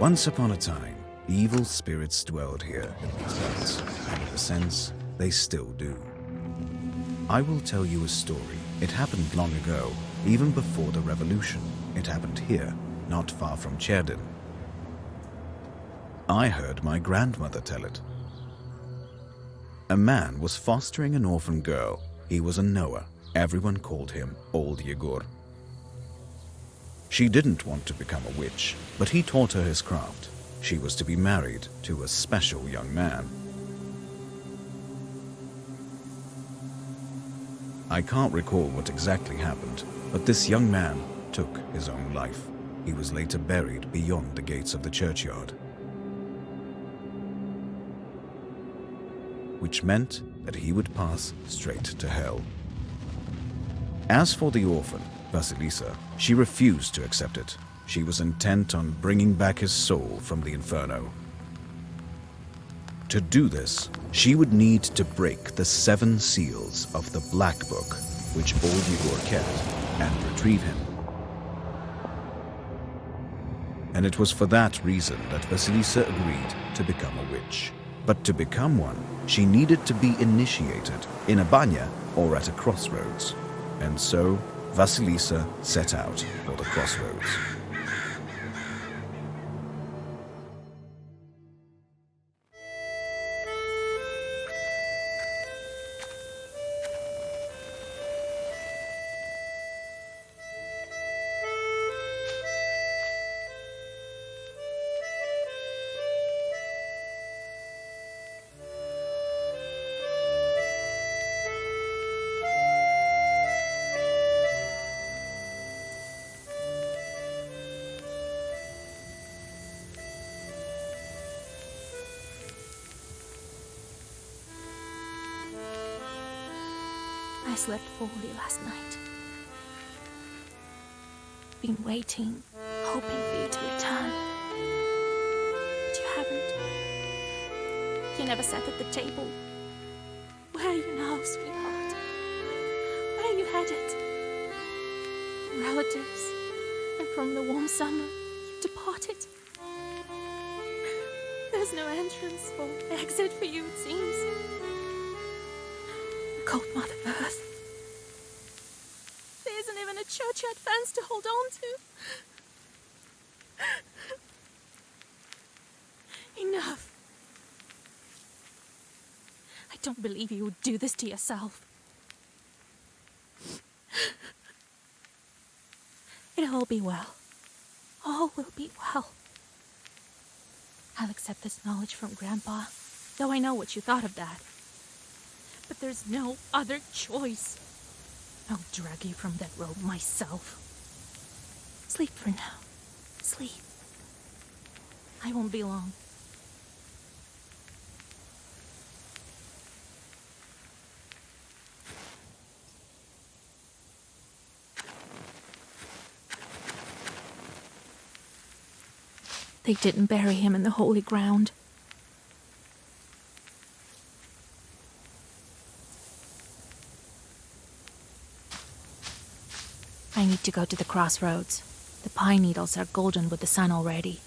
Once upon a time, evil spirits dwelled here in these lands, and in a sense, they still do. I will tell you a story. It happened long ago, even before the revolution. It happened here, not far from Cherdin. I heard my grandmother tell it. A man was fostering an orphan girl. He was a Noah. Everyone called him Old Yegor. She didn't want to become a witch, but he taught her his craft. She was to be married to a special young man. I can't recall what exactly happened, but this young man took his own life. He was later buried beyond the gates of the churchyard, which meant that he would pass straight to hell. As for the orphan, Vasilisa, she refused to accept it. She was intent on bringing back his soul from the inferno. To do this, she would need to break the 7 seals of the Black Book, which Old Yegor kept, and retrieve him. And it was for that reason that Vasilisa agreed to become a witch. But to become one, she needed to be initiated in a banya or at a crossroads. And so, Vasilisa set out for the crossroads. I slept poorly last night. Been waiting, hoping for you to return. But you haven't. You never sat at the table. Where are you now, sweetheart? Where are you headed? From relatives and from the warm summer, you departed. There's no entrance or exit for you, it seems. Cold Mother Earth. There isn't even a churchyard fence to hold on to. Enough. I don't believe you would do this to yourself. It'll all be well. All will be well. I'll accept this knowledge from Grandpa, though I know what you thought of that. But there's no other choice. I'll drag you from that road myself. Sleep for now. Sleep. I won't be long. They didn't bury him in the holy ground. I need to go to the crossroads. The pine needles are golden with the sun already.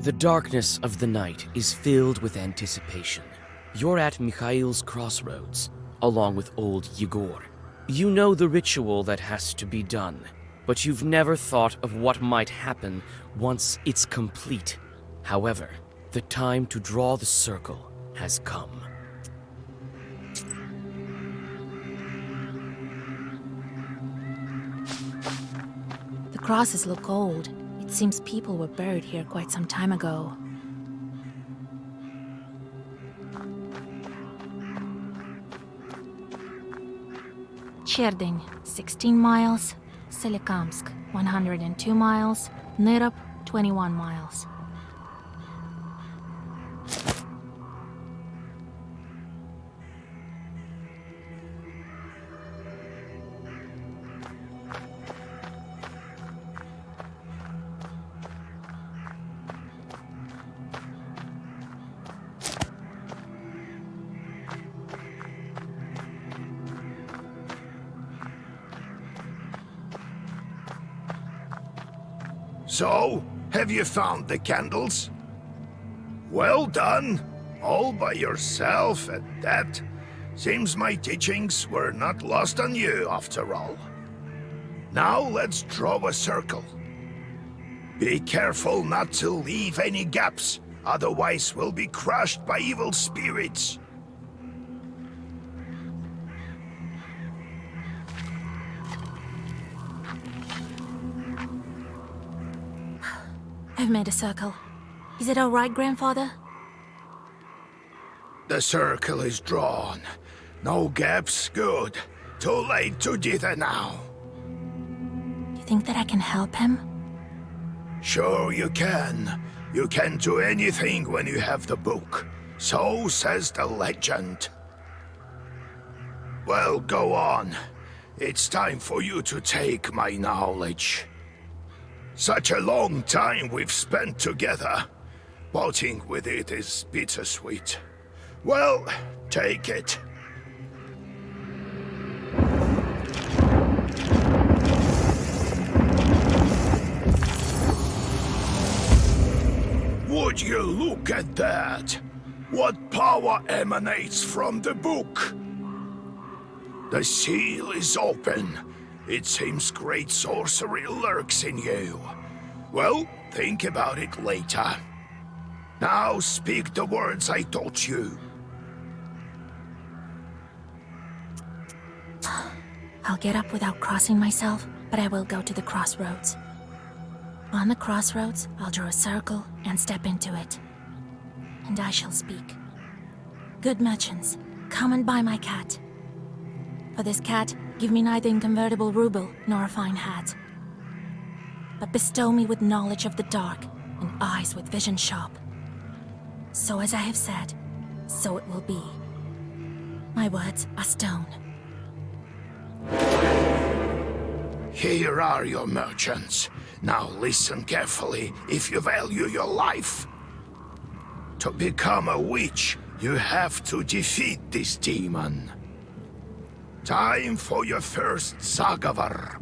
The darkness of the night is filled with anticipation. You're at Mikhail's crossroads, along with Old Yegor. You know the ritual that has to be done, but you've never thought of what might happen once it's complete. However, the time to draw the circle has come. crosses look old. It seems people were buried here quite some time ago. Cherdyn, 16 miles. Solikamsk, 102 miles. Nyrop, 21 miles. So, have you found the candles? Well done. All by yourself at that. Seems my teachings were not lost on you after all. Now let's draw a circle. Be careful not to leave any gaps, otherwise we'll be crushed by evil spirits. I've made a circle. Is it all right, Grandfather? The circle is drawn. No gaps, good. Too late to dither now. You think that I can help him? Sure you can. You can do anything when you have the book. So says the legend. Well, go on. It's time for you to take my knowledge. Such a long time we've spent together. Parting with it is bittersweet. Well, take it. Would you look at that? What power emanates from the book? The seal is open. It seems great sorcery lurks in you. Well, think about it later. Now speak the words I taught you. I'll get up without crossing myself, but I will go to the crossroads. On the crossroads, I'll draw a circle and step into it. And I shall speak. Good merchants, come and buy my cat. For this cat, give me neither inconvertible ruble nor a fine hat. But bestow me with knowledge of the dark and eyes with vision sharp. So as I have said, so it will be. My words are stone. Here are your merchants. Now listen carefully if you value your life. To become a witch, you have to defeat this demon. Time for your first Zagavar.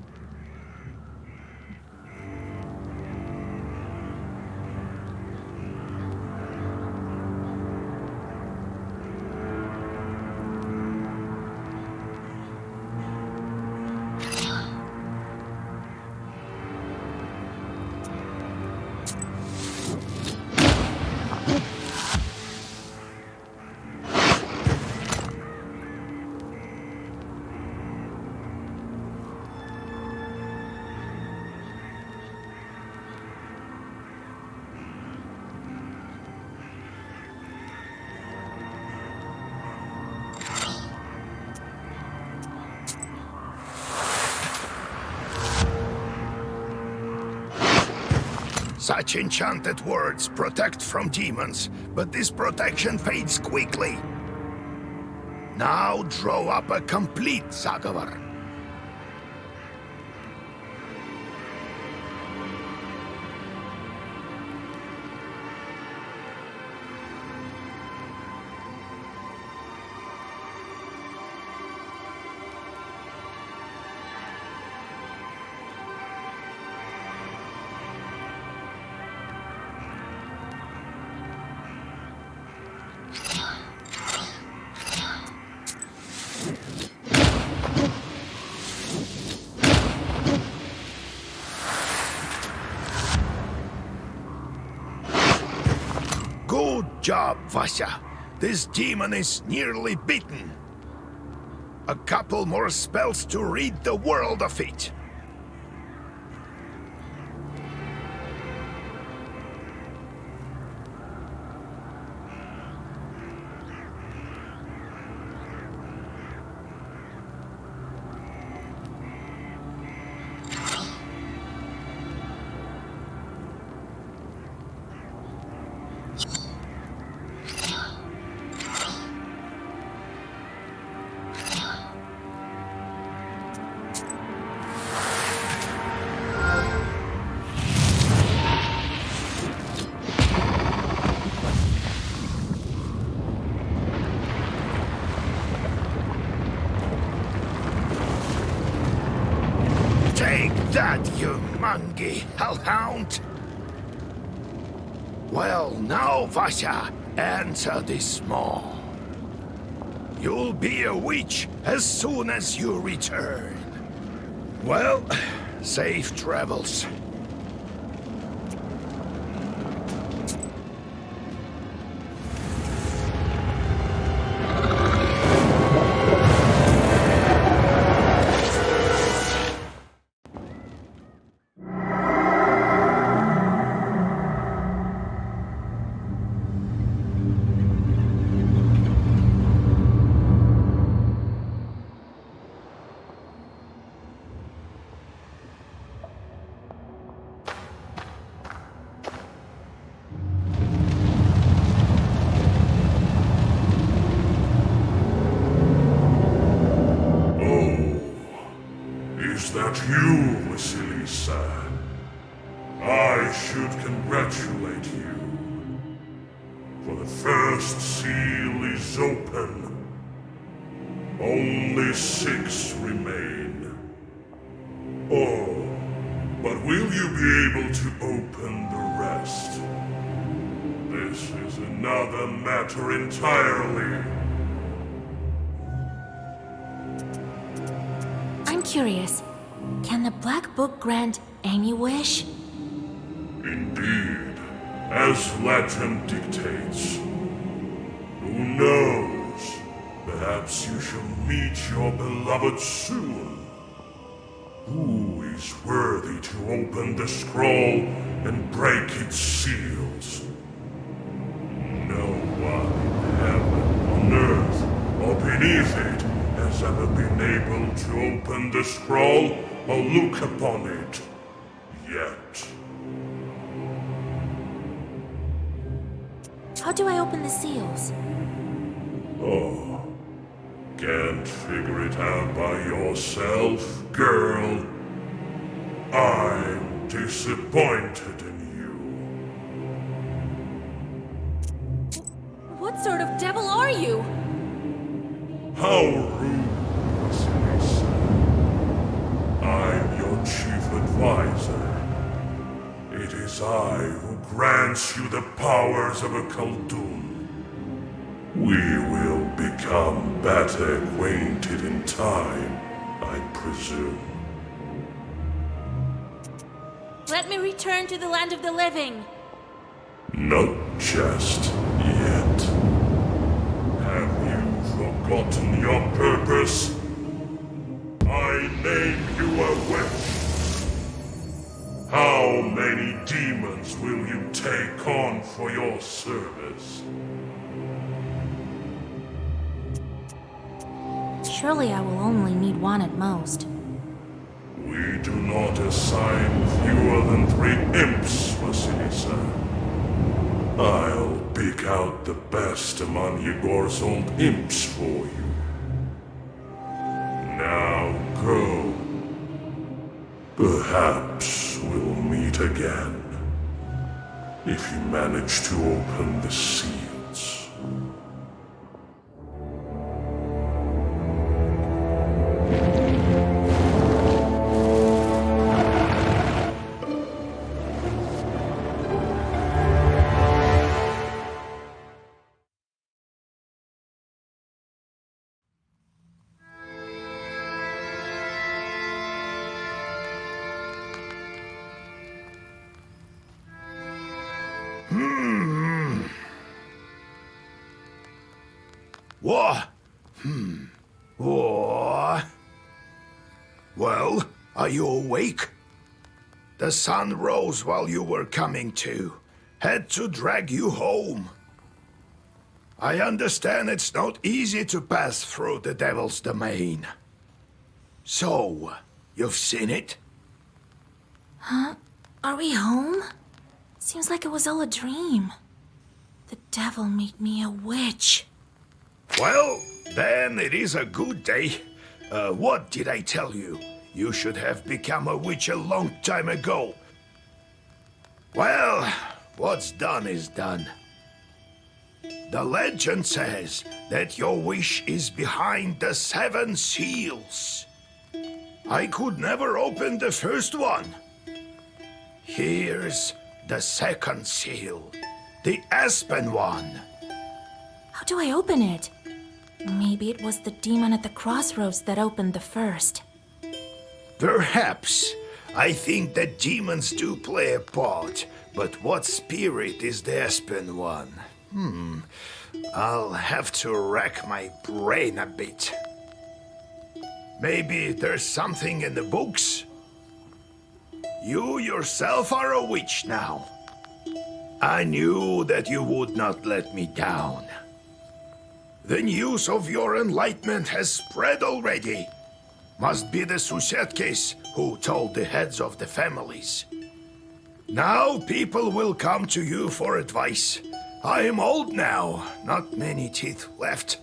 Such enchanted words protect from demons, but this protection fades quickly. Now draw up a complete Zagavar. Good job, Vasya. This demon is nearly beaten. A couple more spells to rid the world of it. Take that, you mangy hellhound! Well, now, Vasya, answer this maw. You'll be a witch as soon as you return. Well, safe travels. Is that you, Vasilisa? I should congratulate you. For the first seal is open. Only 6 remain. Oh, but will you be able to open the rest? This is another matter entirely. I'm curious. Can the Black Book grant any wish? Indeed, as legend dictates. Who knows? Perhaps you shall meet your beloved soon. Who is worthy to open the scroll and break its seals? No one in heaven, on earth, or beneath it has ever been able to open the scroll or look upon it. Yet. How do I open the seals? Oh, can't figure it out by yourself, girl? I'm disappointed in you. What sort of devil are you? How rude, Vasilisa. I'm your chief advisor. It is I who grants you the powers of a Khaldun. We will become better acquainted in time, I presume. Let me return to the land of the living. Not just yet. Have you forgotten your purpose? I name you a witch. How many demons will you take on for your service? Surely I will only need one at most. We do not assign fewer than 3 imps, Vasilisa. I'll pick out the best among Yegor's old imps for you. Now go. Perhaps we'll meet again. If you manage to open the seals. What? What? Well, are you awake? The sun rose while you were coming to. Had to drag you home. I understand it's not easy to pass through the Devil's Domain. So, you've seen it? Huh? Are we home? Seems like it was all a dream. The devil made me a witch. Well, then it is a good day. What did I tell you? You should have become a witch a long time ago. Well, what's done is done. The legend says that your wish is behind the 7 seals. I could never open the first one. Here's the second seal, the aspen one. How do I open it? Maybe it was the demon at the crossroads that opened the first. Perhaps. I think that demons do play a part, but what spirit is the aspen one? I'll have to rack my brain a bit. Maybe there's something in the books? You yourself are a witch now. I knew that you would not let me down. The news of your enlightenment has spread already. Must be the Susetkes who told the heads of the families. Now people will come to you for advice. I am old now, not many teeth left.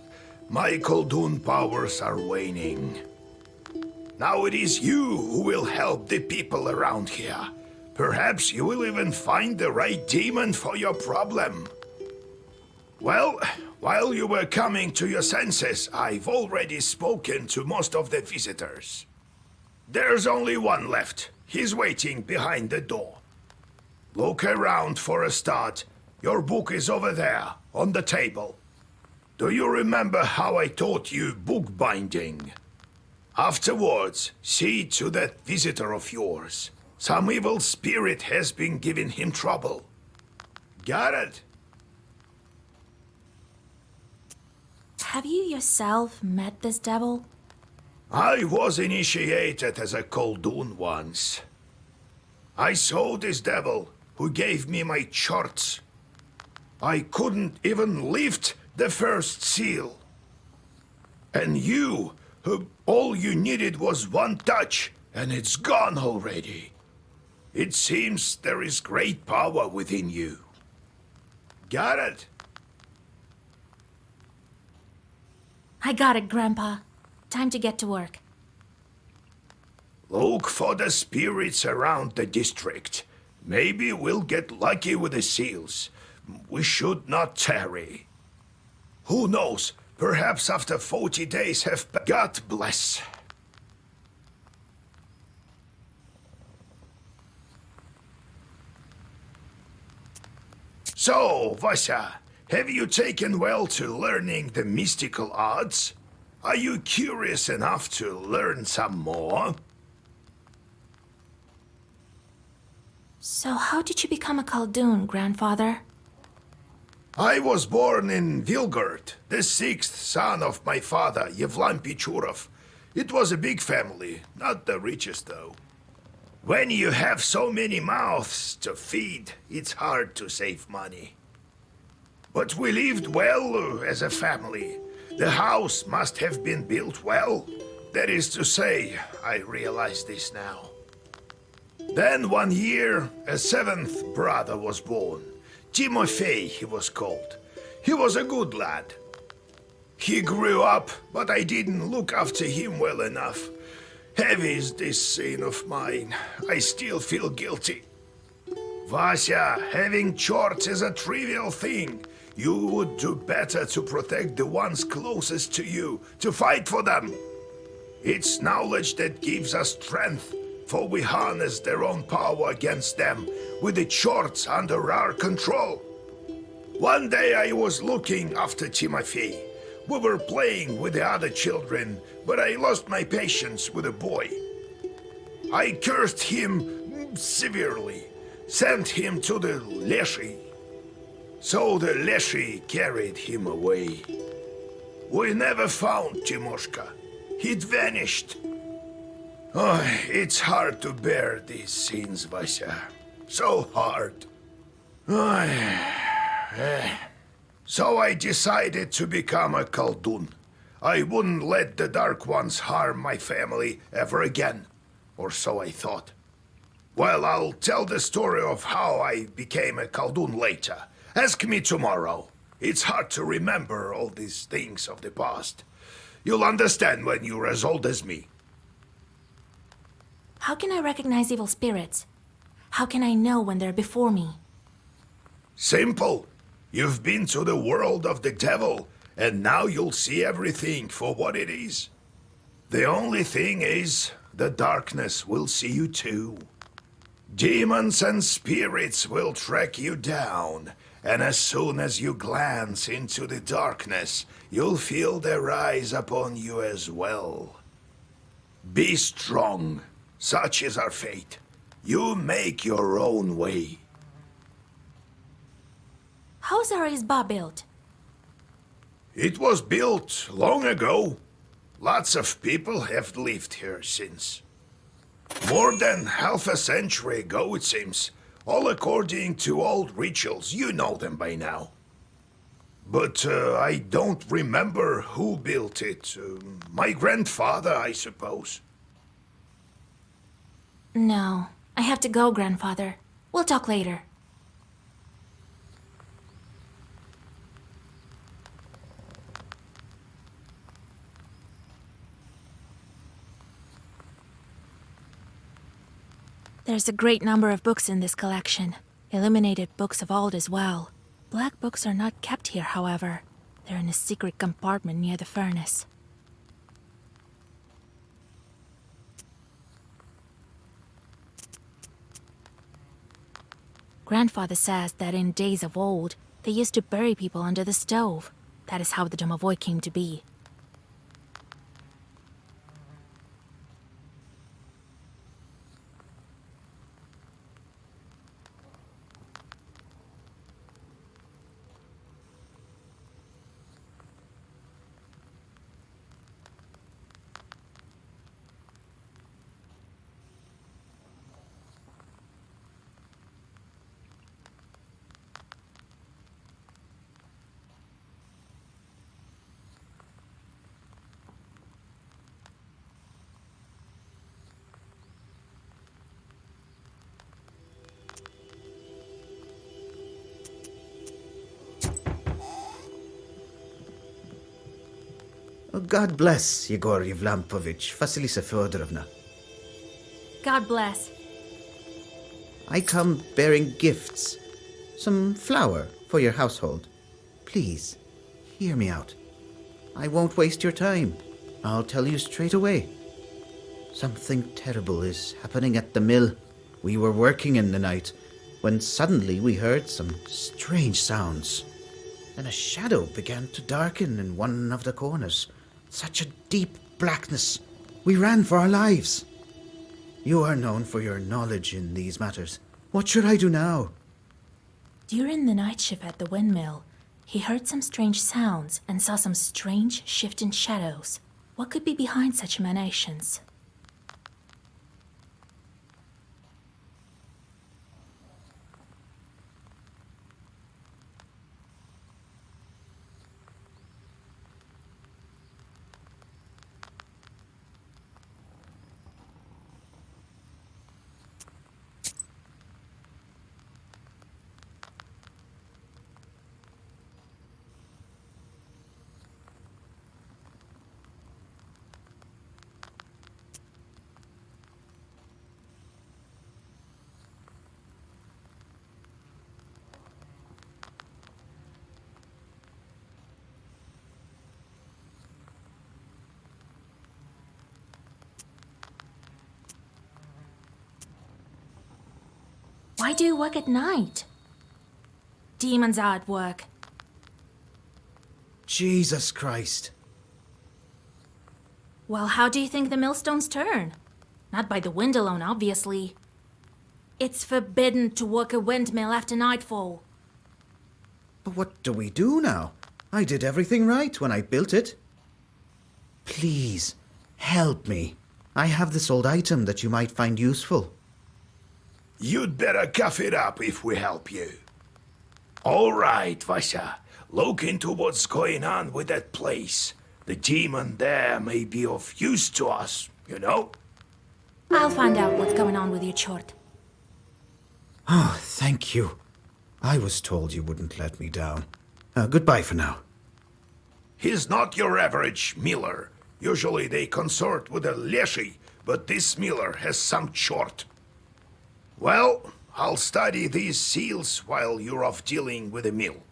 My Koldun powers are waning. Now it is you who will help the people around here. Perhaps you will even find the right demon for your problem. Well, while you were coming to your senses, I've already spoken to most of the visitors. There's only one left. He's waiting behind the door. Look around for a start. Your book is over there, on the table. Do you remember how I taught you bookbinding? Afterwards, see to that visitor of yours. Some evil spirit has been giving him trouble. Got it? Have you yourself met this devil? I was initiated as a Koldun once. I saw this devil who gave me my charts. I couldn't even lift the first seal. And you, all you needed was one touch, and it's gone already. It seems there is great power within you. Got it? I got it, Grandpa. Time to get to work. Look for the spirits around the district. Maybe we'll get lucky with the seals. We should not tarry. Who knows? Perhaps after 40 days have... God bless. So, Vasya, have you taken well to learning the mystical arts? Are you curious enough to learn some more? So how did you become a Khaldun, Grandfather? I was born in Vilgard, the sixth son of my father, Yevlam Pichurov. It was a big family, not the richest though. When you have so many mouths to feed, it's hard to save money. But we lived well as a family. The house must have been built well. That is to say, I realize this now. Then one year, a seventh brother was born. Timofey, he was called. He was a good lad. He grew up, but I didn't look after him well enough. Heavy is this sin of mine. I still feel guilty. Vasya, having chores is a trivial thing. You would do better to protect the ones closest to you, to fight for them. It's knowledge that gives us strength, for we harness their own power against them, with the chores under our control. One day I was looking after Timofey. We were playing with the other children, but I lost my patience with a boy. I cursed him severely, sent him to the Leshy. So the Leshy carried him away. We never found Timoshka. He'd vanished. Oh, it's hard to bear these scenes, Vasya. So hard. So I decided to become a Khaldun. I wouldn't let the Dark Ones harm my family ever again. Or so I thought. Well, I'll tell the story of how I became a Khaldun later. Ask me tomorrow. It's hard to remember all these things of the past. You'll understand when you're as old as me. How can I recognize evil spirits? How can I know when they're before me? Simple. You've been to the world of the devil, and now you'll see everything for what it is. The only thing is, the darkness will see you too. Demons and spirits will track you down, and as soon as you glance into the darkness, you'll feel their eyes upon you as well. Be strong. Such is our fate. You make your own way. How's our Izba built? It was built long ago. Lots of people have lived here since. More than half a century ago, it seems. All according to old rituals. You know them by now. But I don't remember who built it. My grandfather, I suppose. No, I have to go, Grandfather. We'll talk later. There's a great number of books in this collection. Illuminated books of old as well. Black books are not kept here, however. They're in a secret compartment near the furnace. Grandfather says that in days of old, they used to bury people under the stove. That is how the domovoi came to be. Oh, God bless Yegor Yevlampovich, Vasilisa Fyodorovna. God bless. I come bearing gifts. Some flour for your household. Please, hear me out. I won't waste your time. I'll tell you straight away. Something terrible is happening at the mill. We were working in the night when suddenly we heard some strange sounds. Then a shadow began to darken in one of the corners. Such a deep blackness. We ran for our lives. You are known for your knowledge in these matters. What should I do now? During the night shift at the windmill, he heard some strange sounds and saw some strange shifting shadows. What could be behind such emanations? Why do you work at night? Demons are at work. Jesus Christ. Well, how do you think the millstones turn? Not by the wind alone, obviously. It's forbidden to work a windmill after nightfall. But what do we do now? I did everything right when I built it. Please, help me. I have this old item that you might find useful. You'd better cough it up if we help you. All right, Vasya. Look into what's going on with that place. The demon there may be of use to us, you know? I'll find out what's going on with your chort. Oh, thank you. I was told you wouldn't let me down. Goodbye for now. He's not your average miller. Usually they consort with a leshy, but this miller has some chort. Well, I'll study these seals while you're off dealing with the mill.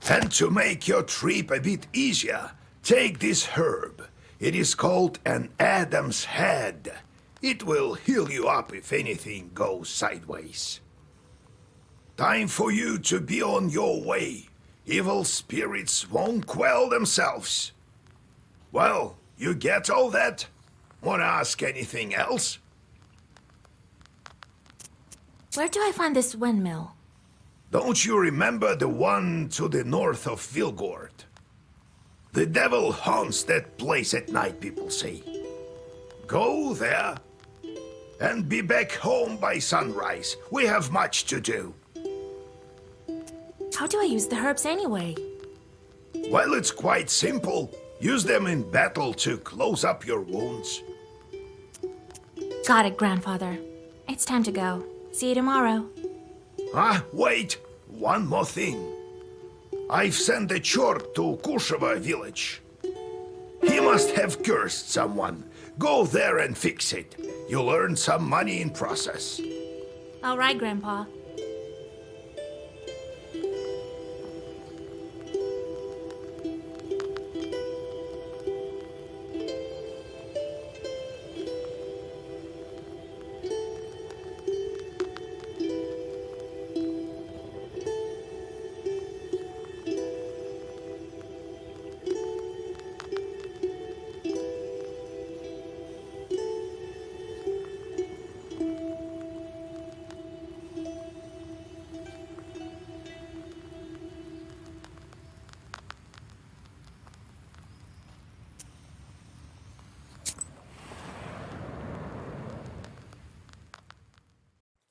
And to make your trip a bit easier, take this herb. It is called an Adam's Head. It will heal you up if anything goes sideways. Time for you to be on your way. Evil spirits won't quell themselves. Well, you get all that? Wanna ask anything else? Where do I find this windmill? Don't you remember the one to the north of Vilgord? The devil haunts that place at night, people say. Go there and be back home by sunrise. We have much to do. How do I use the herbs anyway? Well, it's quite simple. Use them in battle to close up your wounds. Got it, Grandfather. It's time to go. See you tomorrow. Wait! One more thing. I've sent a chort to Kusheva village. He must have cursed someone. Go there and fix it. You'll earn some money in process. All right, Grandpa.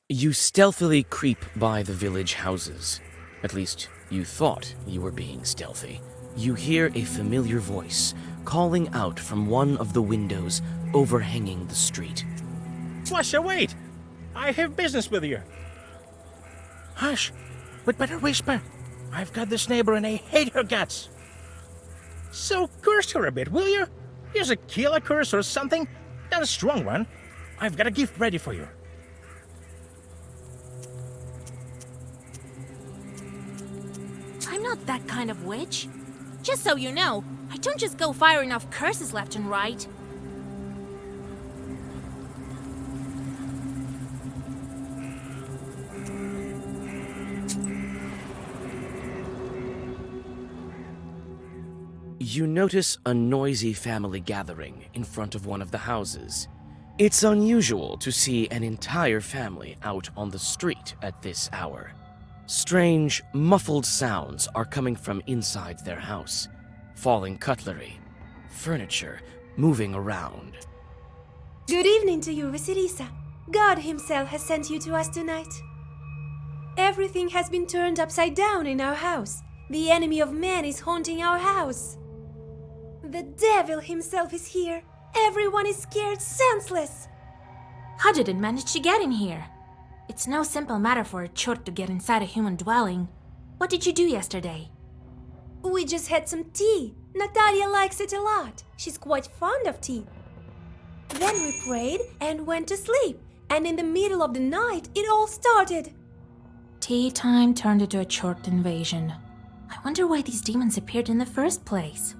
You stealthily creep by the village houses. At least, you thought you were being stealthy. You hear a familiar voice calling out from one of the windows overhanging the street. Washa, wait! I have business with you. Hush! We'd better whisper. I've got this neighbor and I hate her guts. So curse her a bit, will you? Here's a killer curse or something. Not a strong one. I've got a gift ready for you. I'm not that kind of witch. Just so you know, I don't just go firing off curses left and right. You notice a noisy family gathering in front of one of the houses. It's unusual to see an entire family out on the street at this hour. Strange, muffled sounds are coming from inside their house. Falling cutlery, furniture moving around. Good evening to you, Vasilisa. God himself has sent you to us tonight. Everything has been turned upside down in our house. The enemy of man is haunting our house. The devil himself is here. Everyone is scared senseless. How did it manage to get in here? It's no simple matter for a chort to get inside a human dwelling. What did you do yesterday? We just had some tea. Natalia likes it a lot. She's quite fond of tea. Then we prayed and went to sleep. And in the middle of the night, it all started. Tea time turned into a chort invasion. I wonder why these demons appeared in the first place.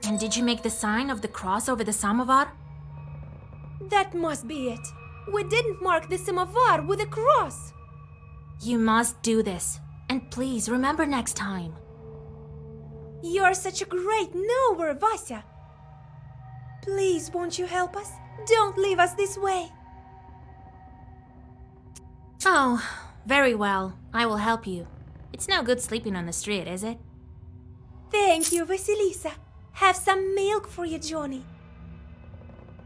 And did you make the sign of the cross over the samovar? That must be it. We didn't mark the samovar with a cross. You must do this. And please remember next time. You're such a great knower, Vasya. Please, won't you help us? Don't leave us this way. Oh, very well. I will help you. It's no good sleeping on the street, is it? Thank you, Vasilisa. Have some milk for you, Johnny.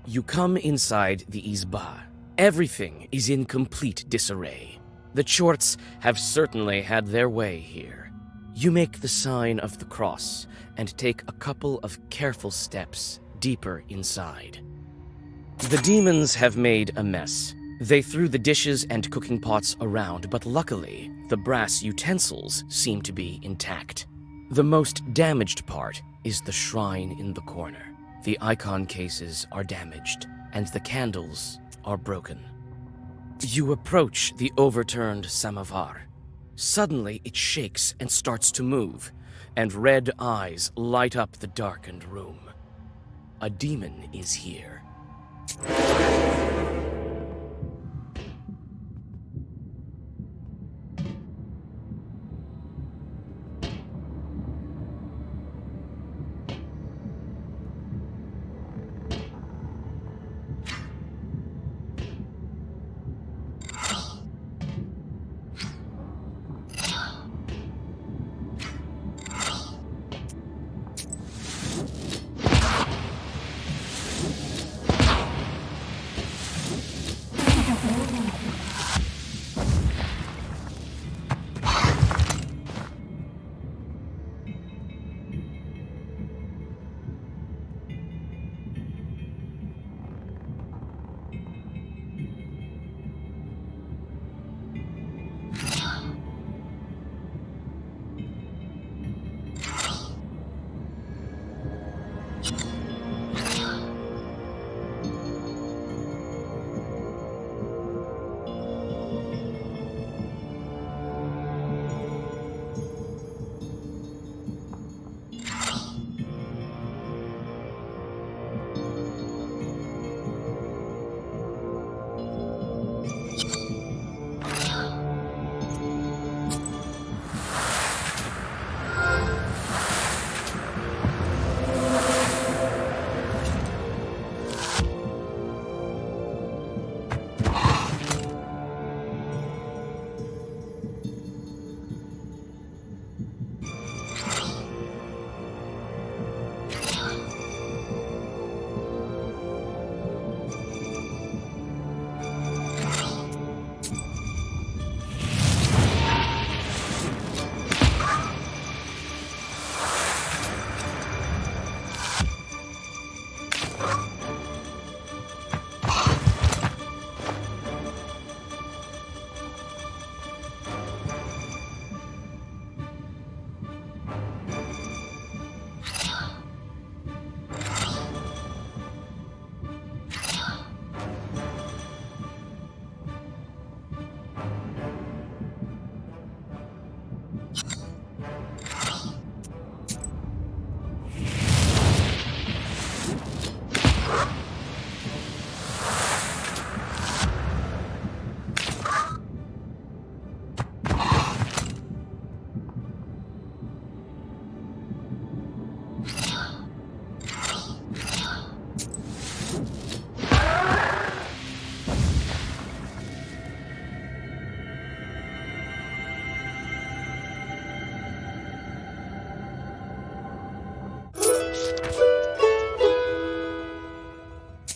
You come inside the Izba. Everything is in complete disarray. The Chorts have certainly had their way here. You make the sign of the cross and take a couple of careful steps deeper inside. The demons have made a mess. They threw the dishes and cooking pots around, but luckily, the brass utensils seem to be intact. The most damaged part is the shrine in the corner. The icon cases are damaged, and the candles are broken. You approach the overturned samovar. Suddenly, it shakes and starts to move, and red eyes light up the darkened room. A demon is here.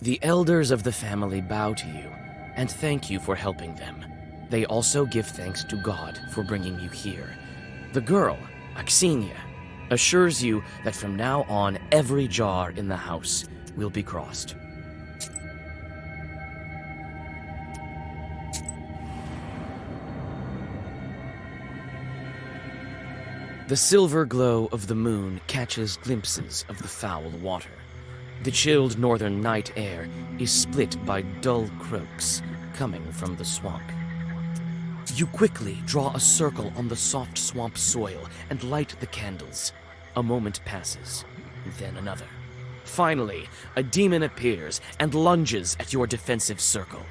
The elders of the family bow to you and thank you for helping them. They also give thanks to God for bringing you here. The girl, Aksenia, assures you that from now on every jar in the house will be crossed. The silver glow of the moon catches glimpses of the foul water. The chilled northern night air is split by dull croaks coming from the swamp. You quickly draw a circle on the soft swamp soil and light the candles. A moment passes, then another. Finally, a demon appears and lunges at your defensive circle.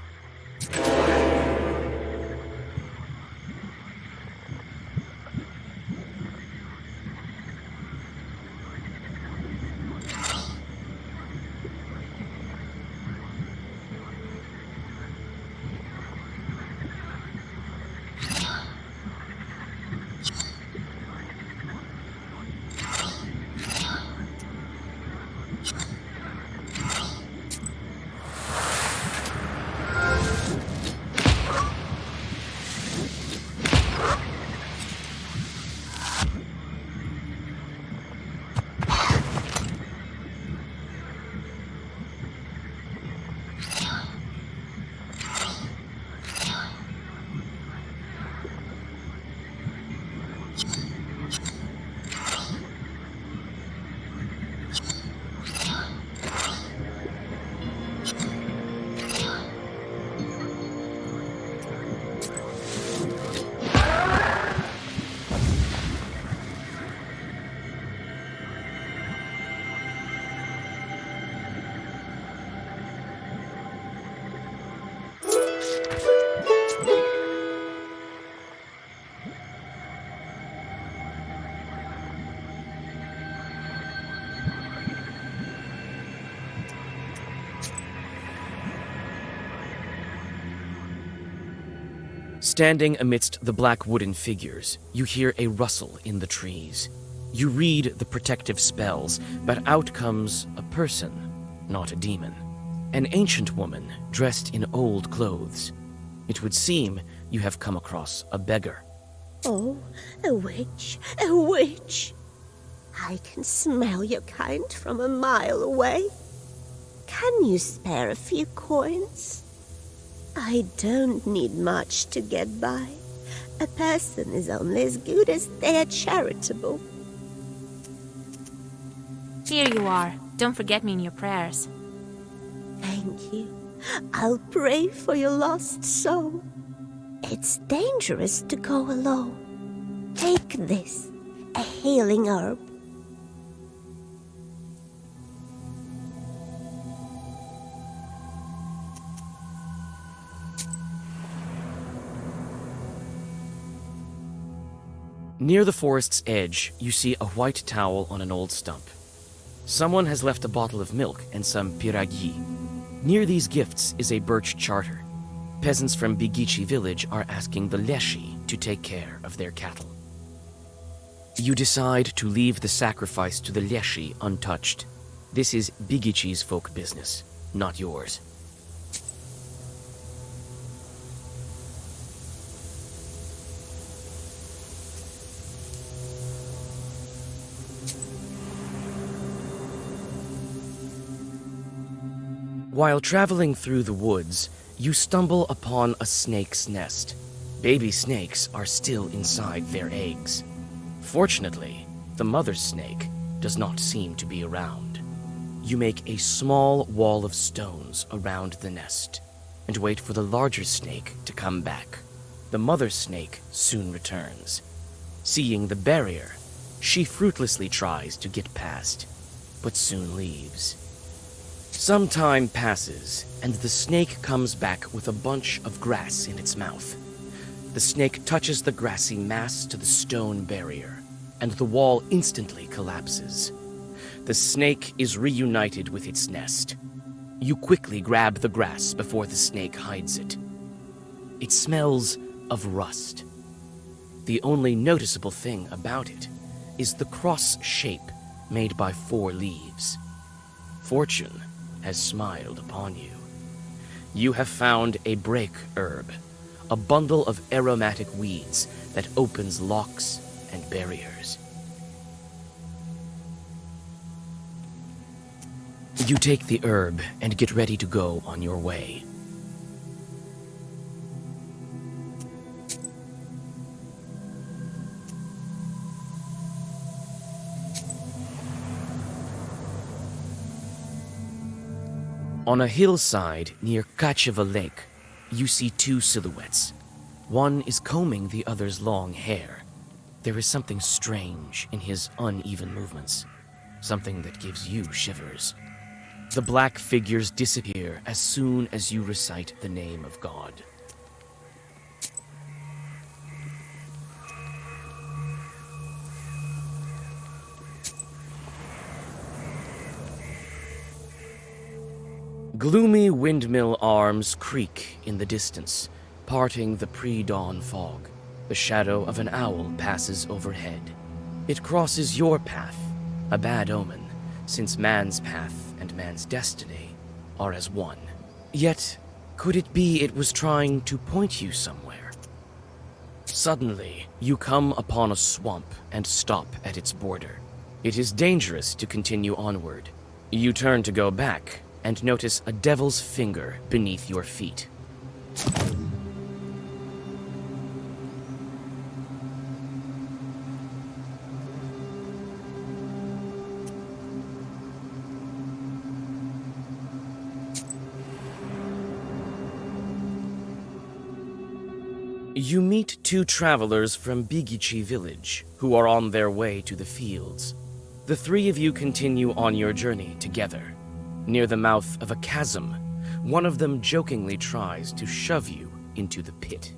Standing amidst the black wooden figures, you hear a rustle in the trees. You read the protective spells, but out comes a person, not a demon. An ancient woman dressed in old clothes. It would seem you have come across a beggar. Oh, a witch, a witch. I can smell your kind from a mile away. Can you spare a few coins? I don't need much to get by. A person is only as good as they are charitable. Here you are. Don't forget me in your prayers. Thank you. I'll pray for your lost soul. It's dangerous to go alone. Take this, a healing herb. Near the forest's edge, you see a white towel on an old stump. Someone has left a bottle of milk and some piragi. Near these gifts is a birch charter. Peasants from Bigici village are asking the Leshi to take care of their cattle. You decide to leave the sacrifice to the Leshi untouched. This is Bigici's folk business, not yours. While traveling through the woods, you stumble upon a snake's nest. Baby snakes are still inside their eggs. Fortunately, the mother snake does not seem to be around. You make a small wall of stones around the nest and wait for the larger snake to come back. The mother snake soon returns. Seeing the barrier, she fruitlessly tries to get past, but soon leaves. Some time passes, and the snake comes back with a bunch of grass in its mouth. The snake touches the grassy mass to the stone barrier, and the wall instantly collapses. The snake is reunited with its nest. You quickly grab the grass before the snake hides it. It smells of rust. The only noticeable thing about it is the cross shape made by 4 leaves. Fortune has smiled upon you. You have found a break herb, a bundle of aromatic weeds that opens locks and barriers. You take the herb and get ready to go on your way. On a hillside near Kacheva Lake, you see 2 silhouettes. One is combing the other's long hair. There is something strange in his uneven movements, something that gives you shivers. The black figures disappear as soon as you recite the name of God. Gloomy windmill arms creak in the distance, parting the pre-dawn fog. The shadow of an owl passes overhead. It crosses your path, a bad omen, since man's path and man's destiny are as one. Yet, could it be it was trying to point you somewhere? Suddenly, you come upon a swamp and stop at its border. It is dangerous to continue onward. You turn to go back, and notice a devil's finger beneath your feet. You meet 2 travelers from Bigici village who are on their way to the fields. The 3 of you continue on your journey together. Near the mouth of a chasm, one of them jokingly tries to shove you into the pit.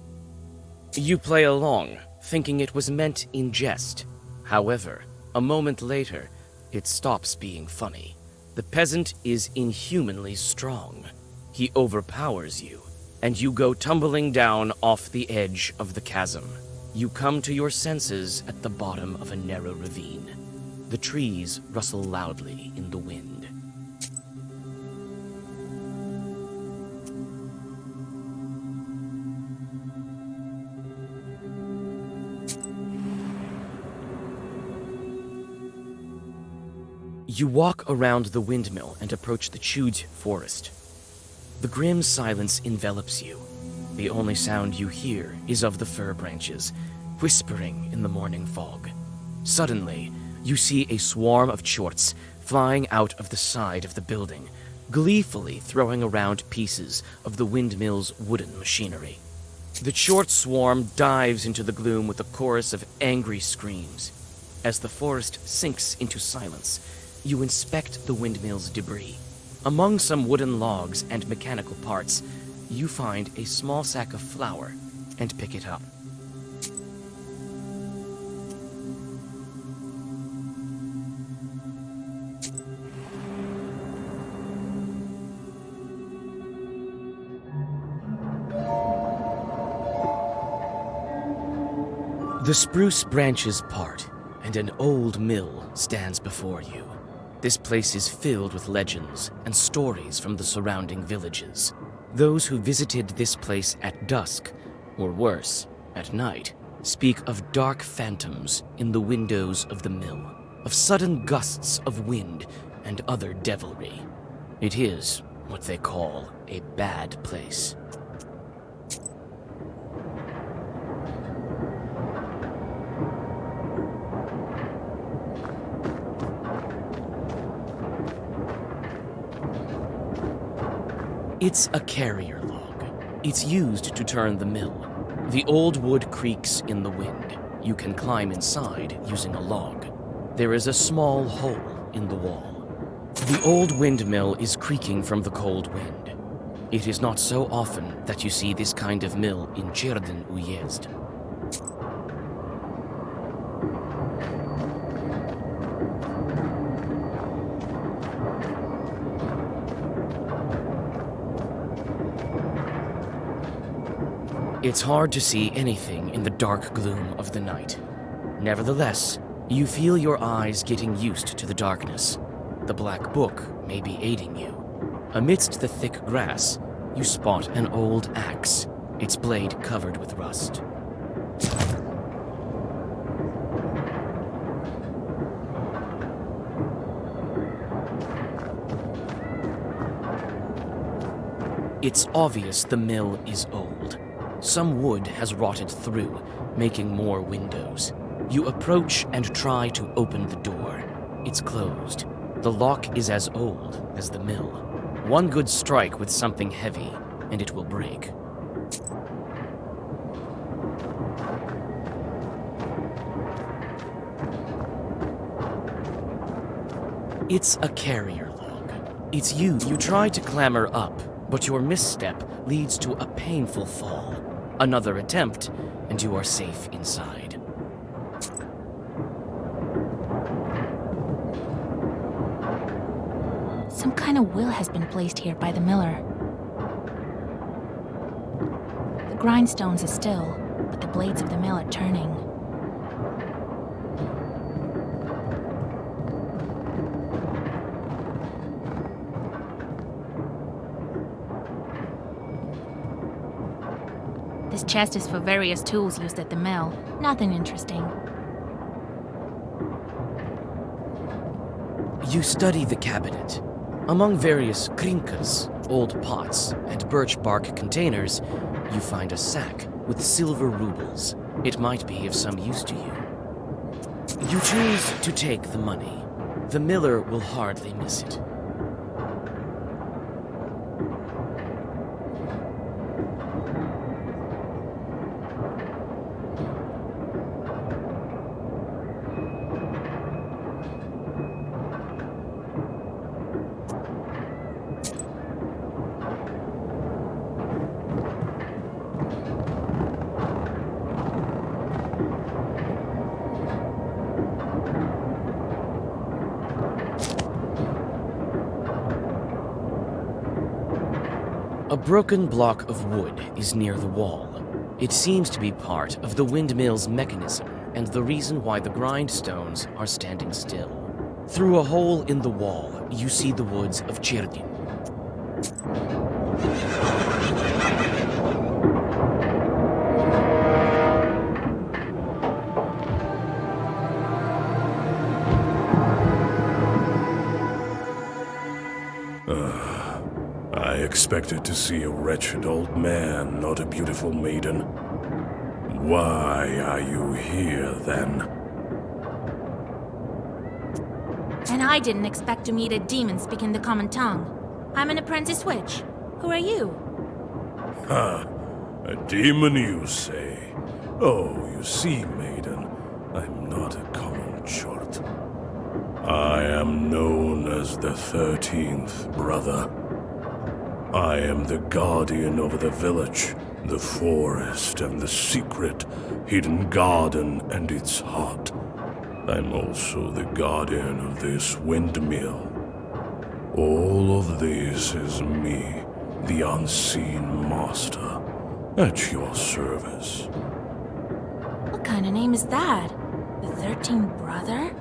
You play along, thinking it was meant in jest. However, a moment later, it stops being funny. The peasant is inhumanly strong. He overpowers you and you go tumbling down off the edge of the chasm. You come to your senses at the bottom of a narrow ravine. The trees rustle loudly in the wind. You walk around the windmill and approach the chewed forest. The grim silence envelops you. The only sound you hear is of the fir branches, whispering in the morning fog. Suddenly, you see a swarm of chorts flying out of the side of the building, gleefully throwing around pieces of the windmill's wooden machinery. The chort swarm dives into the gloom with a chorus of angry screams. As the forest sinks into silence, you inspect the windmill's debris. Among some wooden logs and mechanical parts, you find a small sack of flour and pick it up. The spruce branches part, and an old mill stands before you. This place is filled with legends and stories from the surrounding villages. Those who visited this place at dusk, or worse, at night, speak of dark phantoms in the windows of the mill, of sudden gusts of wind and other devilry. It is what they call a bad place. It's a carrier log. It's used to turn the mill. The old wood creaks in the wind. You can climb inside using a log. There is a small hole in the wall. The old windmill is creaking from the cold wind. It is not so often that you see this kind of mill in Черден Uyezd. It's hard to see anything in the dark gloom of the night. Nevertheless, you feel your eyes getting used to the darkness. The black book may be aiding you. Amidst the thick grass, you spot an old axe, its blade covered with rust. It's obvious the mill is old. Some wood has rotted through, making more windows. You approach and try to open the door. It's closed. The lock is as old as the mill. One good strike with something heavy, and it will break. It's a carrier log. It's you. You try to clamber up, but your misstep leads to a painful fall. Another attempt, and you are safe inside. Some kind of will has been placed here by the miller. The grindstones are still, but the blades of the mill are turning. This chest is for various tools used at the mill. Nothing interesting. You study the cabinet. Among various krinkas, old pots, and birch bark containers, you find a sack with silver rubles. It might be of some use to you. You choose to take the money. The miller will hardly miss it. A broken block of wood is near the wall. It seems to be part of the windmill's mechanism and the reason why the grindstones are standing still. Through a hole in the wall, you see the woods of Chirdin. I expected to see a wretched old man, not a beautiful maiden. Why are you here, then? And I didn't expect to meet a demon speaking the common tongue. I'm an apprentice witch. Who are you? Ha! A demon, you say? Oh, you see, maiden, I'm not a common chort. I am known as the 13th Brother. I am the guardian over the village, the forest, and the secret hidden garden and its heart. I'm also the guardian of this windmill. All of this is me, the unseen master, at your service. What kind of name is that? The 13th Brother?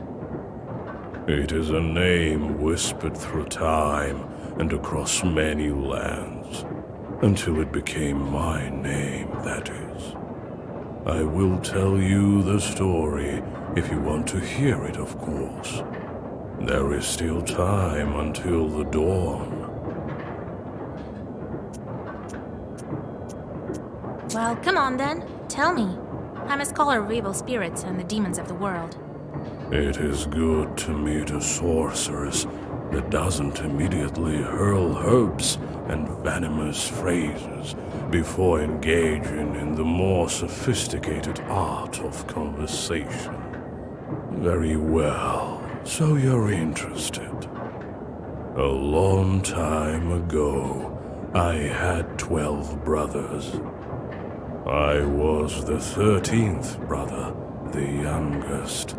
It is a name whispered through time and across many lands, until it became my name, that is. I will tell you the story if you want to hear it, of course. There is still time until the dawn. Well, come on then. Tell me. I'm a scholar of evil spirits and the demons of the world. It is good to meet a sorceress that doesn't immediately hurl herbs and venomous phrases before engaging in the more sophisticated art of conversation. Very well, so you're interested. A long time ago, I had 12 brothers. I was the 13th brother, the youngest.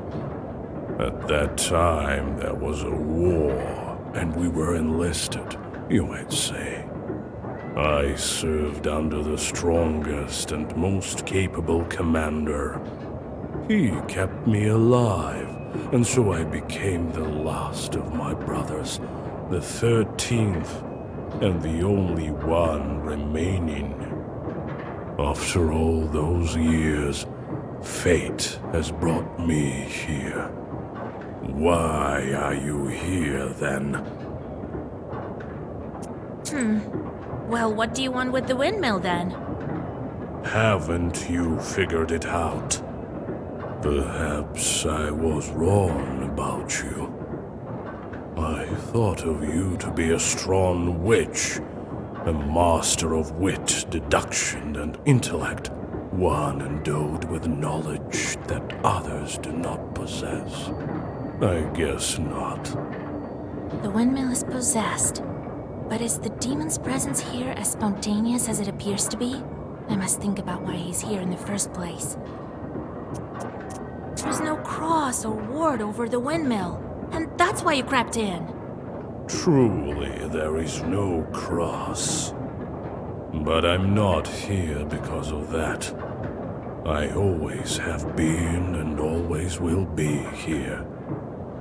At that time, there was a war, and we were enlisted, you might say. I served under the strongest and most capable commander. He kept me alive, and so I became the last of my brothers, the 13th, and the only one remaining. After all those years, fate has brought me here. Why are you here, then? Well, what do you want with the windmill then? Haven't you figured it out? Perhaps I was wrong about you. I thought of you to be a strong witch, a master of wit, deduction, and intellect, one endowed with knowledge that others do not possess. I guess not. The windmill is possessed. But is the demon's presence here as spontaneous as it appears to be? I must think about why he's here in the first place. There's no cross or ward over the windmill, and that's why you crept in. Truly, there is no cross. But I'm not here because of that. I always have been and always will be here.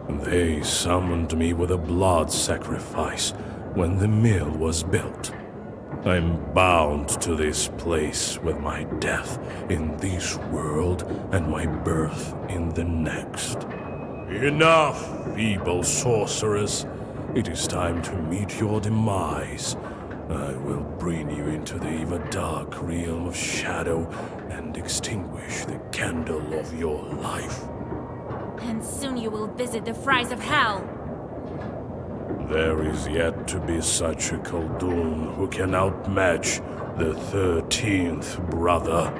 They summoned me with a blood sacrifice when the mill was built. I'm bound to this place with my death in this world and my birth in the next. Enough, feeble sorceress. It is time to meet your demise. I will bring you into the even dark realm of shadow and extinguish the candle of your life. And soon you will visit the fries of hell. There is yet to be such a Khaldun who can outmatch the 13th brother.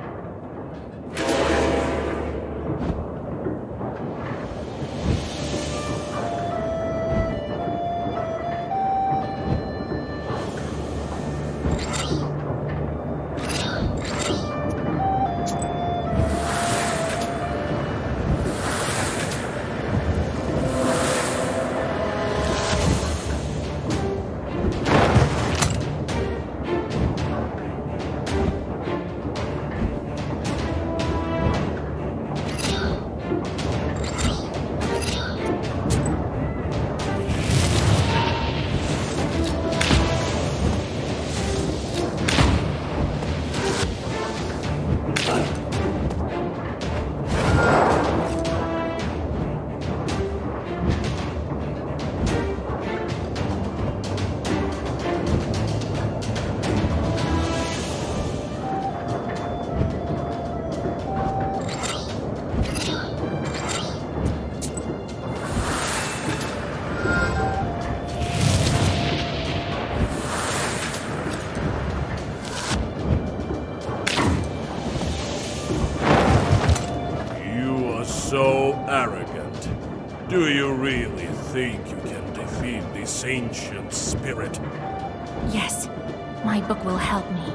arrogant. Do you really think you can defeat this ancient spirit? Yes, my book will help me.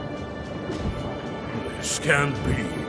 This can't be.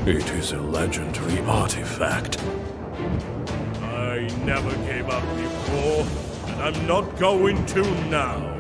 It is a legendary artifact. I never gave up before, and I'm not going to now.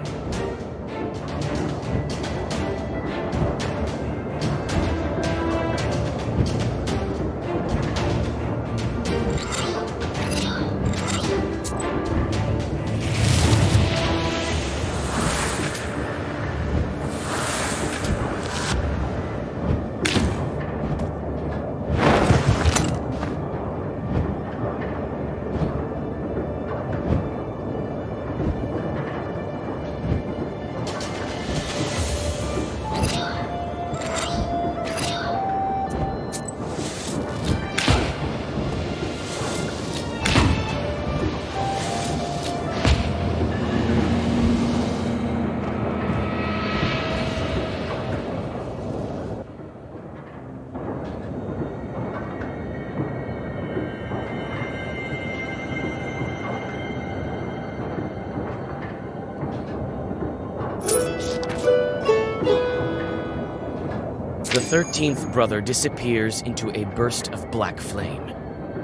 The 13th brother disappears into a burst of black flame.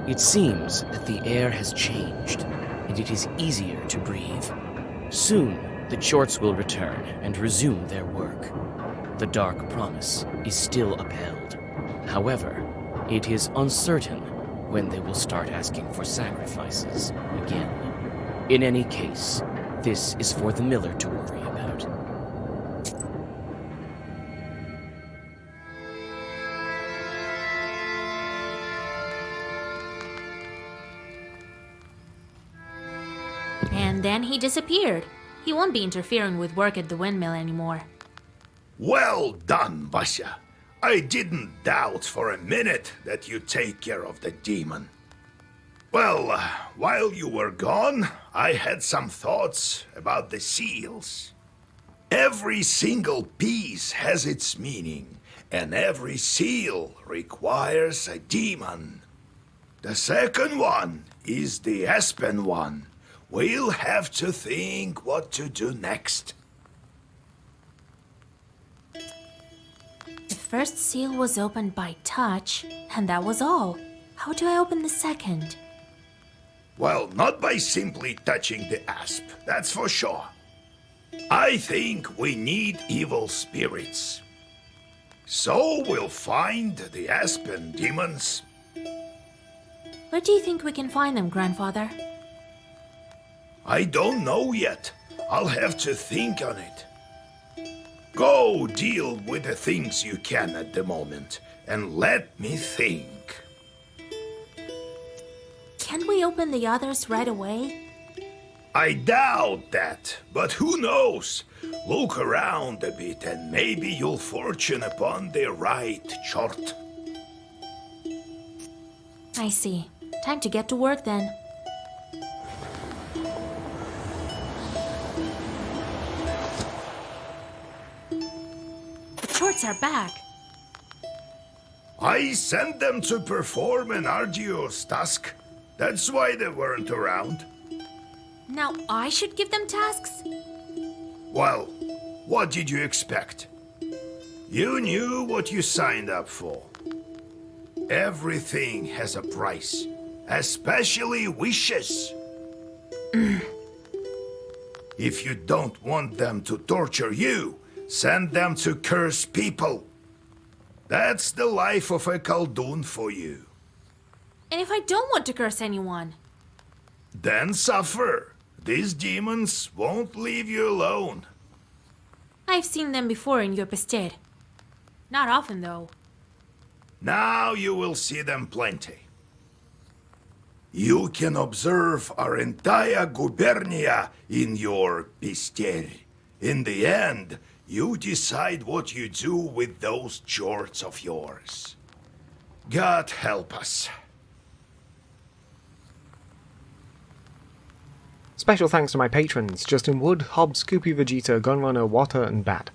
It seems that the air has changed, and it is easier to breathe. Soon, the Chorts will return and resume their work. The dark promise is still upheld. However, it is uncertain when they will start asking for sacrifices again. In any case, this is for the miller to worry about. And then he disappeared. He won't be interfering with work at the windmill anymore. Well done, Vasya. I didn't doubt for a minute that you'd take care of the demon. Well, while you were gone, I had some thoughts about the seals. Every single piece has its meaning, and every seal requires a demon. The second one is the Aspen one. We'll have to think what to do next. The first seal was opened by touch, and that was all. How do I open the second? Well, not by simply touching the asp, that's for sure. I think we need evil spirits. So we'll find the Aspen demons. Where do you think we can find them, Grandfather? I don't know yet. I'll have to think on it. Go deal with the things you can at the moment, and let me think. Can we open the others right away? I doubt that, but who knows? Look around a bit and maybe you'll fortune upon the right chart. I see. Time to get to work then. jorts are back. I sent them to perform an arduous task. That's why they weren't around. Now I should give them tasks? Well, what did you expect? You knew what you signed up for. Everything has a price, especially wishes. If you don't want them to torture you, send them to curse people. That's the life of a Khaldun for you. And if I don't want to curse anyone? Then suffer. These demons won't leave you alone. I've seen them before in your Pested. Not often, though. Now you will see them plenty. You can observe our entire gubernia in your Pister. In the end, you decide what you do with those jorts of yours. God help us. Special thanks to my patrons, Justin Wood, Hobbs, Scoopy Vegeta, Gunrunner, Water, and Bat.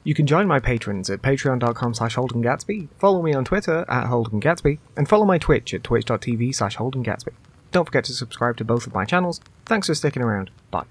You can join my patrons at patreon.com/HoldenGatsby, follow me on Twitter @HoldenGatsby, and follow my Twitch at twitch.tv/HoldenGatsby. Don't forget to subscribe to both of my channels. Thanks for sticking around. Bye.